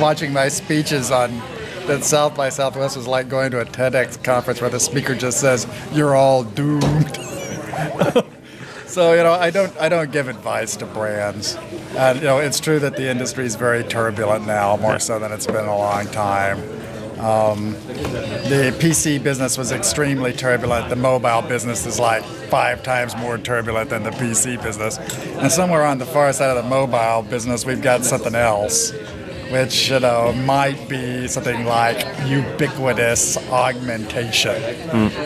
watching my speeches on that South by Southwest was like going to a TEDx conference where the speaker just says, "You're all doomed." So I don't give advice to brands, and it's true that the industry is very turbulent now, more so than it's been in a long time. The PC business was extremely turbulent. The mobile business is like 5 times more turbulent than the PC business. And somewhere on the far side of the mobile business, we've got something else, which might be something like ubiquitous augmentation.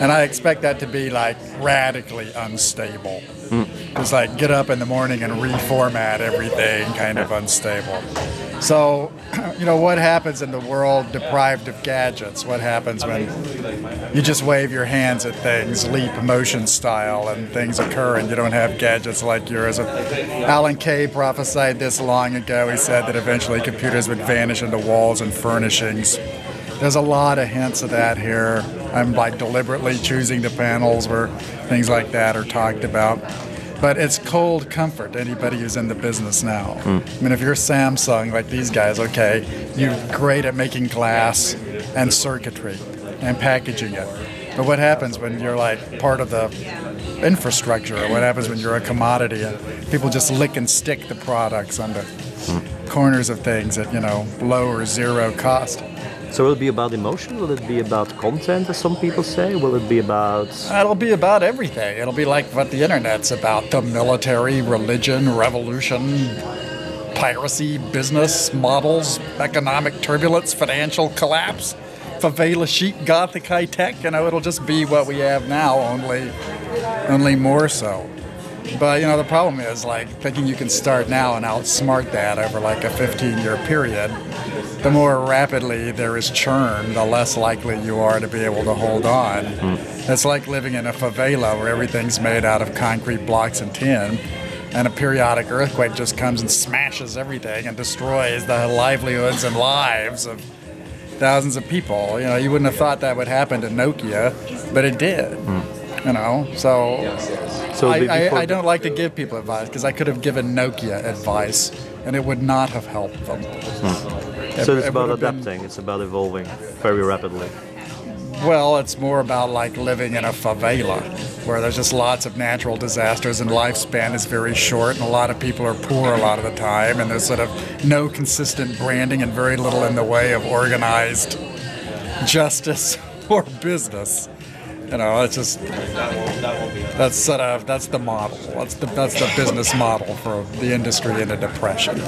And I expect that to be like radically unstable. Just like get up in the morning and reformat everything, kind of unstable. So, what happens in the world deprived of gadgets? What happens when you just wave your hands at things, leap motion style, and things occur and you don't have gadgets like yours? Alan Kay prophesied this long ago. He said that eventually computers would vanish into walls and furnishings. There's a lot of hints of that here. I'm like deliberately choosing the panels where things like that are talked about. But it's cold comfort to anybody who's in the business now. I mean, if you're Samsung, like these guys, okay, you're great at making glass and circuitry and packaging it. But what happens when you're like part of the infrastructure, or what happens when you're a commodity and people just lick and stick the products on the corners of things at, low or zero cost? So will it be about emotion? Will it be about content, as some people say? Will it be about... It'll be about everything. It'll be like what the internet's about. The military, religion, revolution, piracy, business models, economic turbulence, financial collapse, favela chic, gothic high tech. It'll just be what we have now, only more so. But, the problem is, like, thinking you can start now and outsmart that over, like, a 15-year period. The more rapidly there is churn, the less likely you are to be able to hold on. It's like living in a favela where everything's made out of concrete blocks and tin, and a periodic earthquake just comes and smashes everything and destroys the livelihoods and lives of thousands of people. You wouldn't have thought that would happen to Nokia, but it did. So I don't like to give people advice because I could have given Nokia advice and it would not have helped them. So it's about adapting, it's about evolving very rapidly. Well, it's more about like living in a favela where there's just lots of natural disasters and lifespan is very short and a lot of people are poor a lot of the time and there's sort of no consistent branding and very little in the way of organized justice or business. It's just that's the model. That's the business model for the industry in a depression.